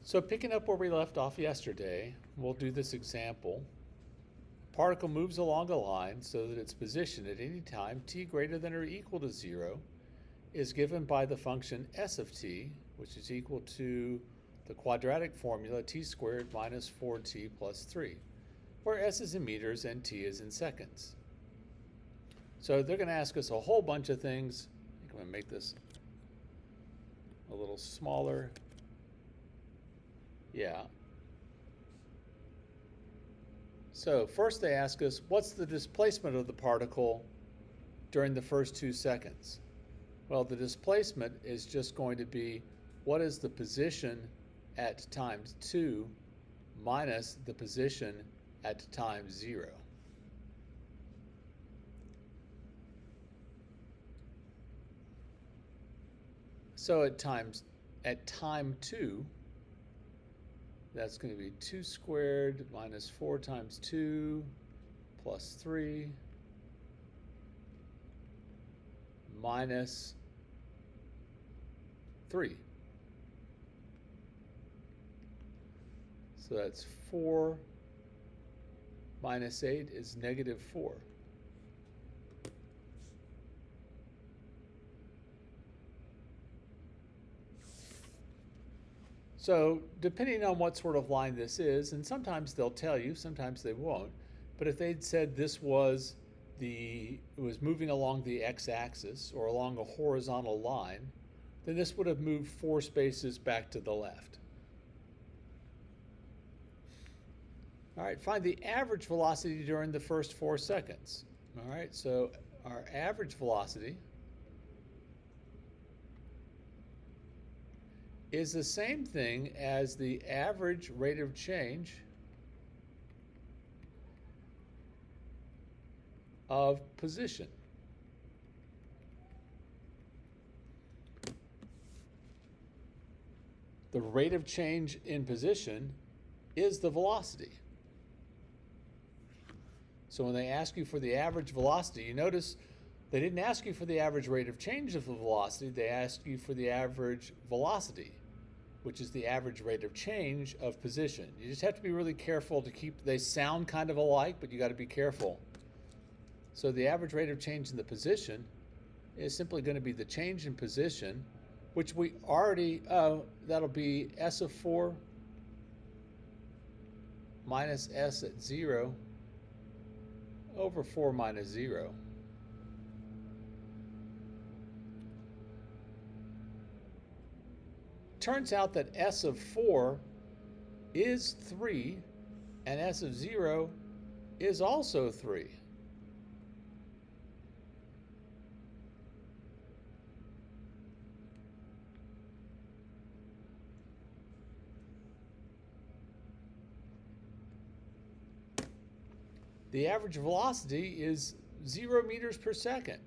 So picking up where we left off yesterday, we'll do this example. Particle moves along a line so that its position at any time t greater than or equal to 0 is given by the function s of t, which is equal to the quadratic formula t squared minus 4t plus 3, where s is in meters and t is in seconds. So they're going to ask us a whole bunch of things. I'm going to make this a little smaller. Yeah. So first they ask us, what's the displacement of the particle during the first 2 seconds? Well, the displacement is just going to be what is the position at time 2 minus the position at time 0. So at time 2, that's going to be 2 squared minus 4 times 2 plus 3 minus 3. So that's 4 minus 8 is negative 4. So depending on what sort of line this is, and sometimes they'll tell you, sometimes they won't, but if they'd said this was it was moving along the x-axis or along a horizontal line, then this would have moved 4 spaces back to the left. All right, find the average velocity during the first 4 seconds. All right, so our average velocity is the same thing as the average rate of change of position. The rate of change in position is the velocity. So when they ask you for the average velocity, you notice they didn't ask you for the average rate of change of the velocity, they asked you for the average velocity, which is the average rate of change of position. You just have to be really careful to they sound kind of alike, but you got to be careful. So the average rate of change in the position is simply going to be the change in position, which we already, that'll be s of 4 minus s at 0 over 4 minus 0. Turns out that s of 4 is 3 and s of 0 is also 3. The average velocity is 0 meters per second.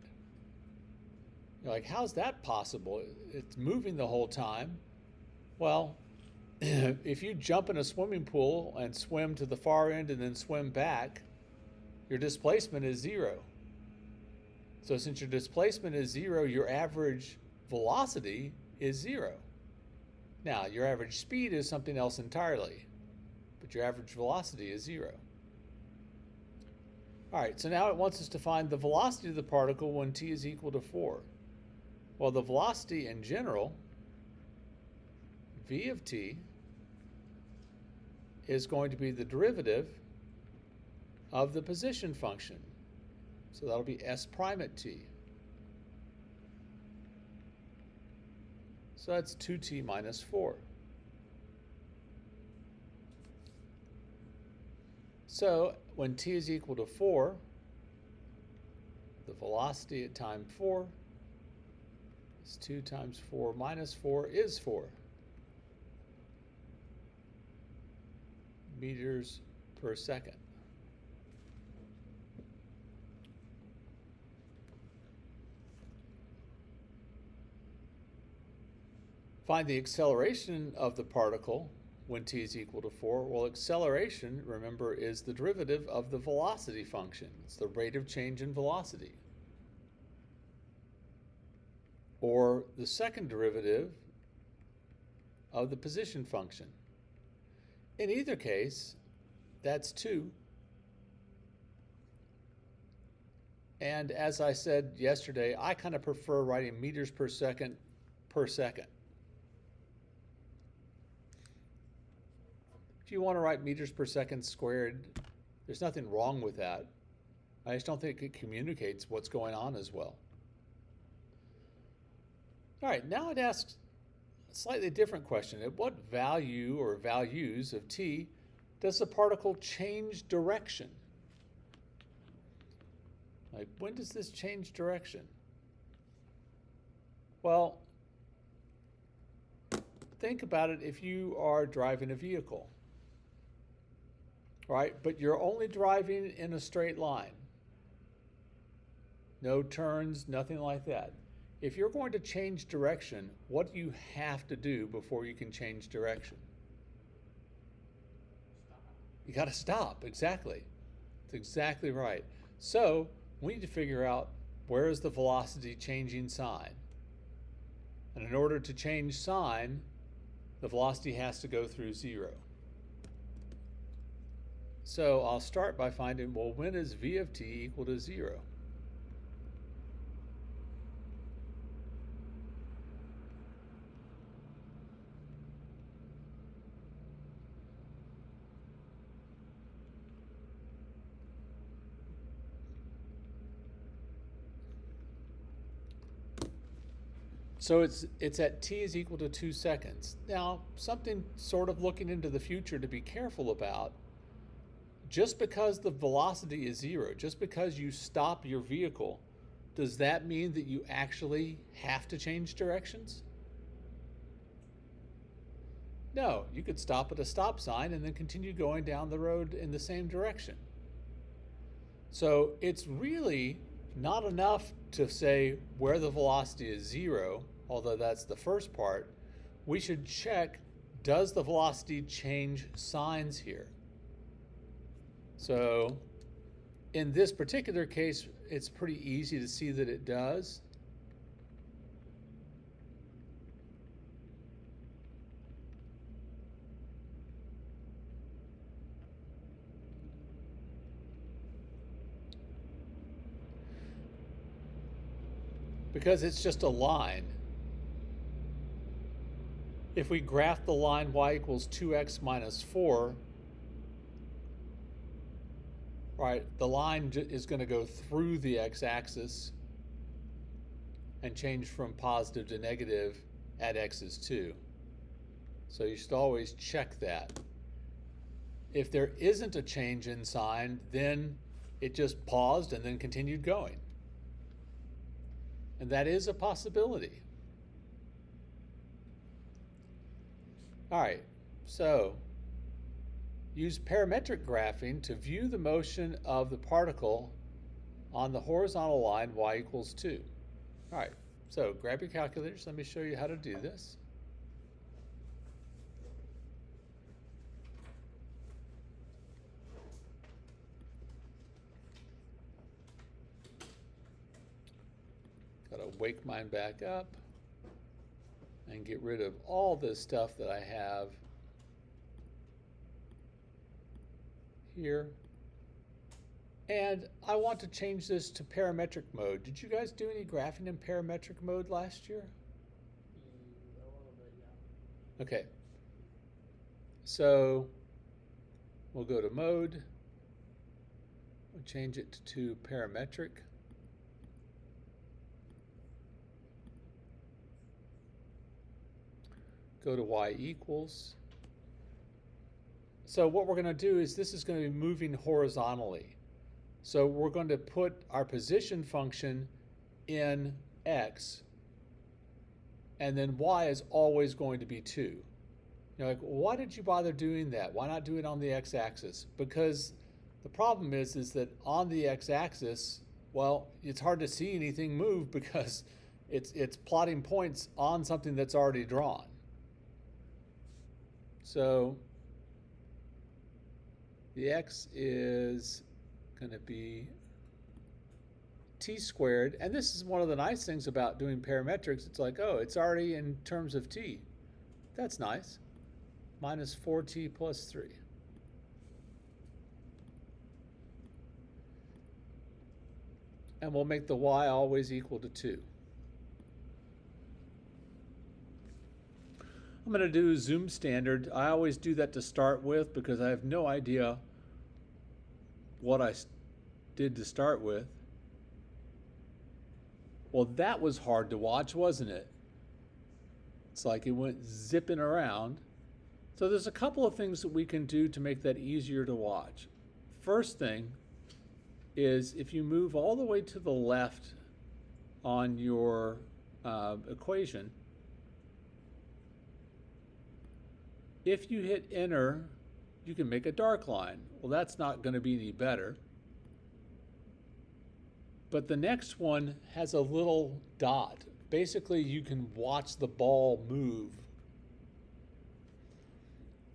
You're like, how's that possible? It's moving the whole time. Well, if you jump in a swimming pool and swim to the far end and then swim back, your displacement is 0. So since your displacement is 0, your average velocity is 0. Now, your average speed is something else entirely, but your average velocity is 0. All right, so now it wants us to find the velocity of the particle when t is equal to 4. Well, the velocity in general, v of t, is going to be the derivative of the position function. So that'll be s prime at t. So that's 2t minus 4. So when t is equal to 4, the velocity at time 4 is 2 times 4 minus 4 is 4 meters per second. Find the acceleration of the particle when t is equal to 4. Well, acceleration, remember, is the derivative of the velocity function. It's the rate of change in velocity. Or the second derivative of the position function. in either case, that's 2. And as I said yesterday, I kind of prefer writing meters per second per second. If you want to write meters per second squared, there's nothing wrong with that. I just don't think it communicates what's going on as well. All right, now it asks a slightly different question. At what value or values of t does the particle change direction? Like, when does this change direction? Well, think about it if you are driving a vehicle, right? But you're only driving in a straight line. No turns, nothing like that. If you're going to change direction, what do you have to do before you can change direction? You got to stop, exactly. That's exactly right. So we need to figure out, where is the velocity changing sign? And in order to change sign, the velocity has to go through 0. So I'll start by finding, well, when is v of t equal to 0? So it's at t is equal to 2 seconds. Now, something sort of looking into the future to be careful about, just because the velocity is 0, just because you stop your vehicle, does that mean that you actually have to change directions? No, you could stop at a stop sign and then continue going down the road in the same direction. So it's really not enough to say where the velocity is 0, although that's the first part. We should check, does the velocity change signs here? So in this particular case, it's pretty easy to see that it does. Because it's just a line. If we graph the line y equals 2x minus 4, right, the line is going to go through the x-axis and change from positive to negative at x is 2. So you should always check that. If there isn't a change in sign, then it just paused and then continued going. And that is a possibility. All right, so use parametric graphing to view the motion of the particle on the horizontal line y equals 2. All right, so grab your calculators. Let me show you how to do this. Got to wake mine back up and get rid of all this stuff that I have here. And I want to change this to parametric mode. Did you guys do any graphing in parametric mode last year? A little bit, yeah. Okay. So we'll go to mode. We'll change it to parametric. Go to y equals. So what we're going to do is, this is going to be moving horizontally. So we're going to put our position function in x, and then y is always going to be 2. You're like, why did you bother doing that? Why not do it on the x-axis? Because the problem is that on the x-axis, well, it's hard to see anything move because it's plotting points on something that's already drawn. So the x is going to be t squared. And this is one of the nice things about doing parametrics. It's like, oh, it's already in terms of t. That's nice. minus 4t plus 3. And we'll make the y always equal to 2. I'm going to do zoom standard. I always do that to start with because I have no idea what I did to start with. Well, that was hard to watch, wasn't it? It's like it went zipping around. So there's a couple of things that we can do to make that easier to watch. First thing is if you move all the way to the left on your equation, if you hit enter, you can make a dark line. Well, that's not going to be any better. But the next one has a little dot. Basically, you can watch the ball move.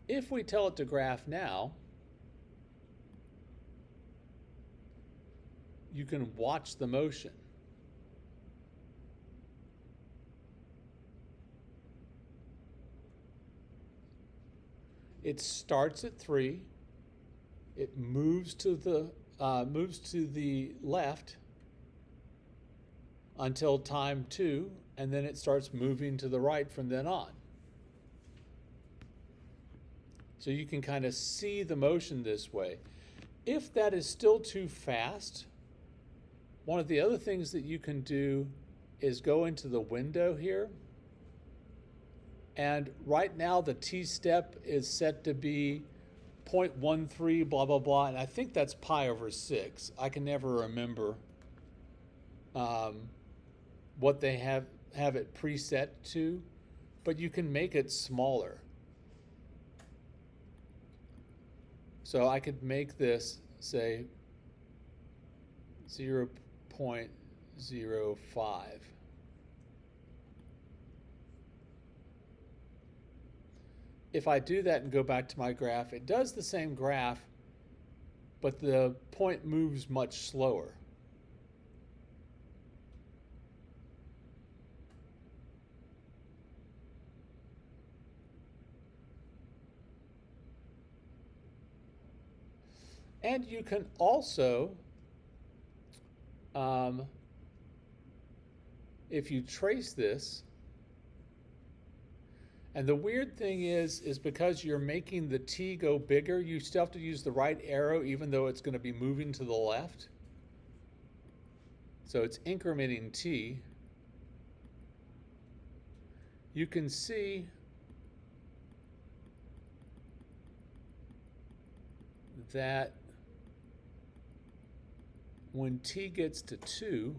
If we tell it to graph now, you can watch the motion. It starts at 3. It moves to the left until time 2, and then it starts moving to the right from then on. So you can kind of see the motion this way. If that is still too fast, one of the other things that you can do is go into the window here. And right now the t-step is set to be 0.13 blah, blah, blah. And I think that's pi over 6. I can never remember what they have it preset to, but you can make it smaller. So I could make this, say, 0.05. If I do that and go back to my graph, it does the same graph, but the point moves much slower. And you can also, if you trace this, and the weird thing is because you're making the t go bigger, you still have to use the right arrow even though it's going to be moving to the left. So it's incrementing t. You can see that when t gets to 2,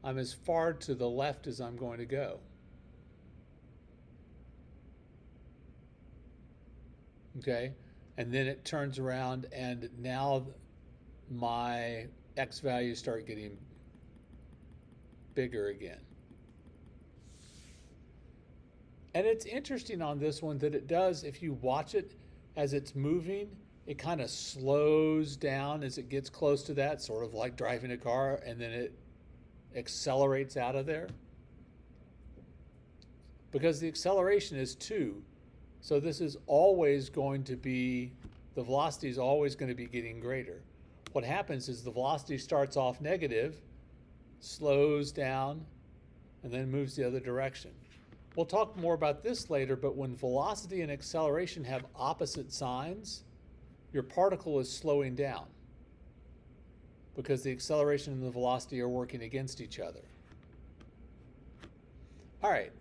I'm as far to the left as I'm going to go. Okay, and then it turns around and now my x values start getting bigger again. And it's interesting on this one that it does, if you watch it as it's moving, it kind of slows down as it gets close to that, sort of like driving a car, and then it accelerates out of there. Because the acceleration is 2, so this is always going to be, the velocity is always going to be getting greater. What happens is the velocity starts off negative, slows down, and then moves the other direction. We'll talk more about this later, but when velocity and acceleration have opposite signs, your particle is slowing down because the acceleration and the velocity are working against each other. All right.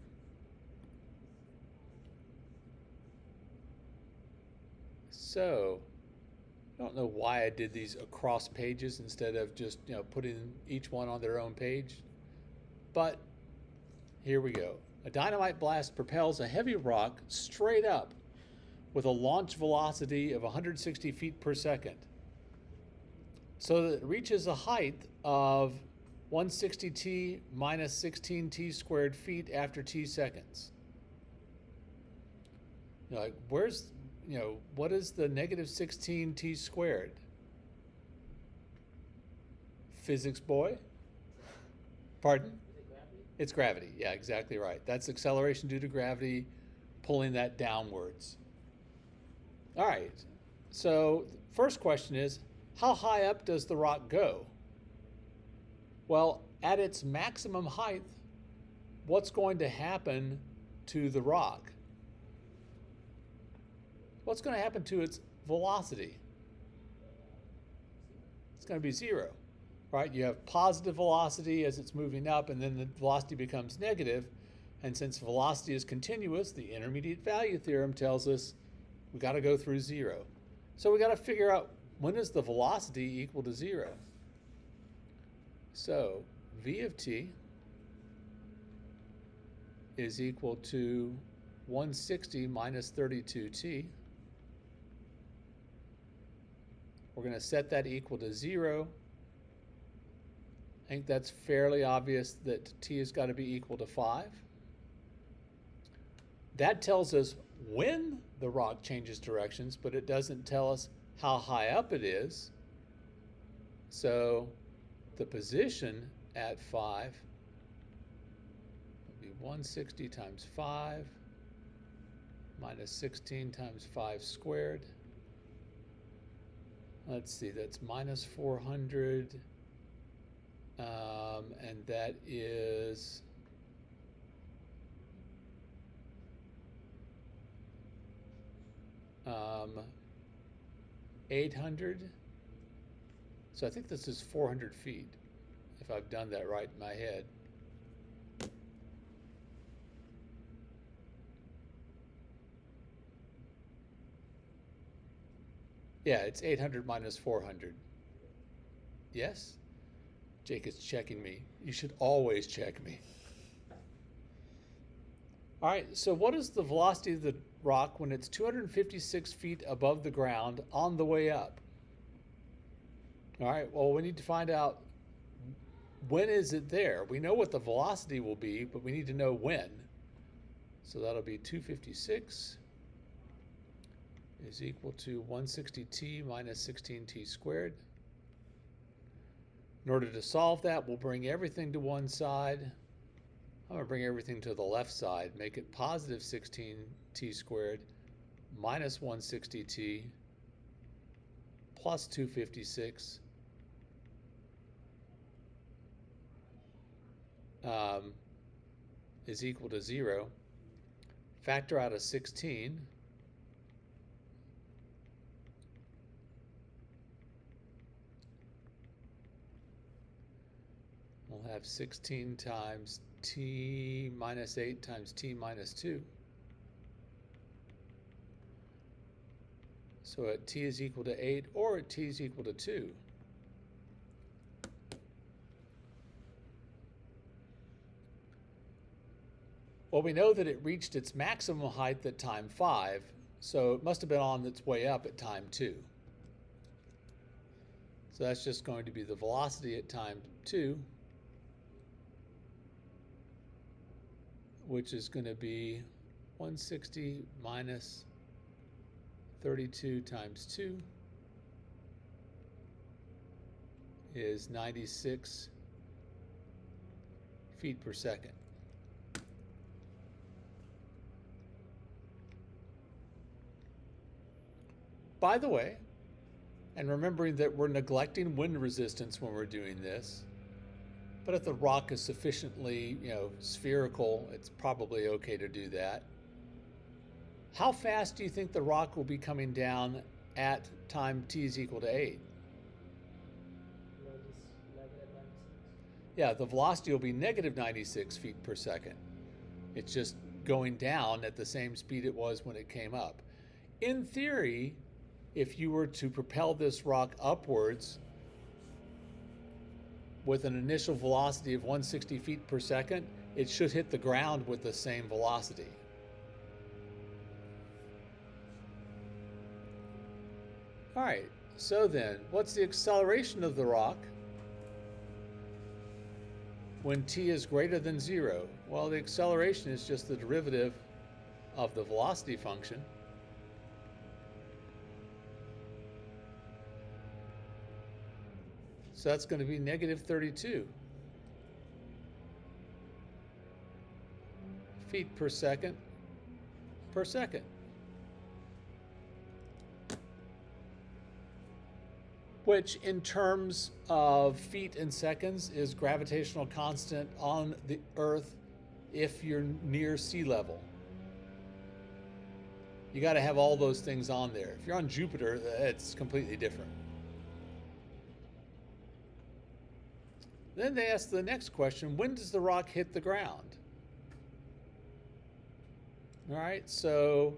So, I don't know why I did these across pages instead of just, putting each one on their own page, but here we go. A dynamite blast propels a heavy rock straight up with a launch velocity of 160 feet per second, so that it reaches a height of 160t minus 16t squared feet after t seconds. Like, what is the negative 16t squared? Physics boy? Pardon? Is it gravity? It's gravity. Yeah, exactly right. That's acceleration due to gravity pulling that downwards. All right. So, first question is, how high up does the rock go? Well, at its maximum height, what's going to happen to the rock? What's going to happen to its velocity? It's going to be zero, right? You have positive velocity as it's moving up, and then the velocity becomes negative. And since velocity is continuous, the intermediate value theorem tells us we got to go through zero. So we got to figure out, when is the velocity equal to zero? So v of t is equal to 160 minus 32t. We're going to set that equal to 0. I think that's fairly obvious that t has got to be equal to 5. That tells us when the rock changes directions, but it doesn't tell us how high up it is. So the position at 5 will be 160 times 5 minus 16 times 5 squared. Let's see, that's minus 400, and that is 800. So I think this is 400 feet, if I've done that right in my head. Yeah, it's 800 minus 400. Yes? Jake is checking me. You should always check me. All right, so what is the velocity of the rock when it's 256 feet above the ground on the way up? All right, well, we need to find out, when is it there? We know what the velocity will be, but we need to know when. So that'll be 256 is equal to 160t minus 16t squared. In order to solve that, we'll bring everything to one side. I'm going to bring everything to the left side, make it positive 16t squared minus 160t plus 256 is equal to 0. Factor out a 16. We'll have 16 times t minus 8 times t minus 2. So at t is equal to 8 or at t is equal to 2. Well, we know that it reached its maximum height at time 5, so it must have been on its way up at time 2. So that's just going to be the velocity at time 2, which is going to be 160 minus 32 times 2 is 96 feet per second. By the way, and remembering that we're neglecting wind resistance when we're doing this, but if the rock is sufficiently, spherical, it's probably okay to do that. How fast do you think the rock will be coming down at time t is equal to 8? Negative 96. Yeah, the velocity will be negative 96 feet per second. It's just going down at the same speed it was when it came up. In theory, if you were to propel this rock upwards with an initial velocity of 160 feet per second, it should hit the ground with the same velocity. All right, so then, what's the acceleration of the rock when t is greater than 0? Well, the acceleration is just the derivative of the velocity function. So that's going to be negative 32. feet per second per second. Which in terms of feet and seconds is gravitational constant on the Earth if you're near sea level. You got to have all those things on there. If you're on Jupiter, it's completely different. Then they ask the next question, when does the rock hit the ground? All right, so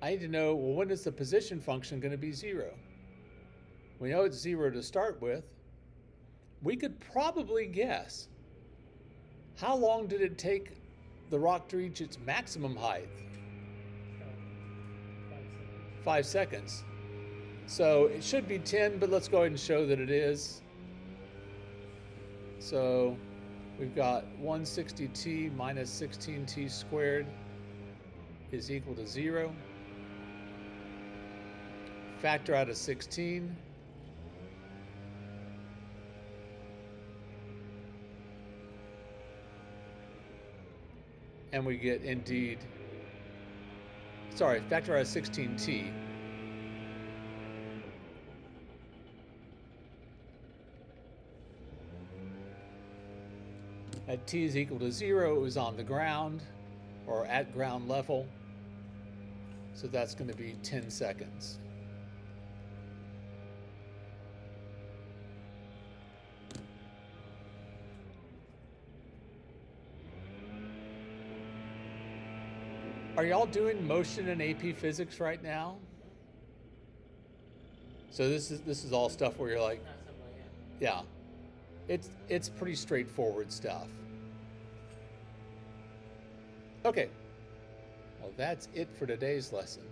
I need to know, well, when is the position function going to be 0? We know it's 0 to start with. We could probably guess, how long did it take the rock to reach its maximum height? 5 seconds. So it should be 10, but let's go ahead and show that it is. So we've got 160t minus 16t squared is equal to 0. Factor out a 16. And we get indeed, factor out a 16t. At t is equal to 0, it was on the ground, or at ground level. So that's going to be 10 seconds. Are y'all doing motion in AP Physics right now? So this is all stuff where you're like, yeah. It's pretty straightforward stuff. Okay. Well, that's it for today's lesson.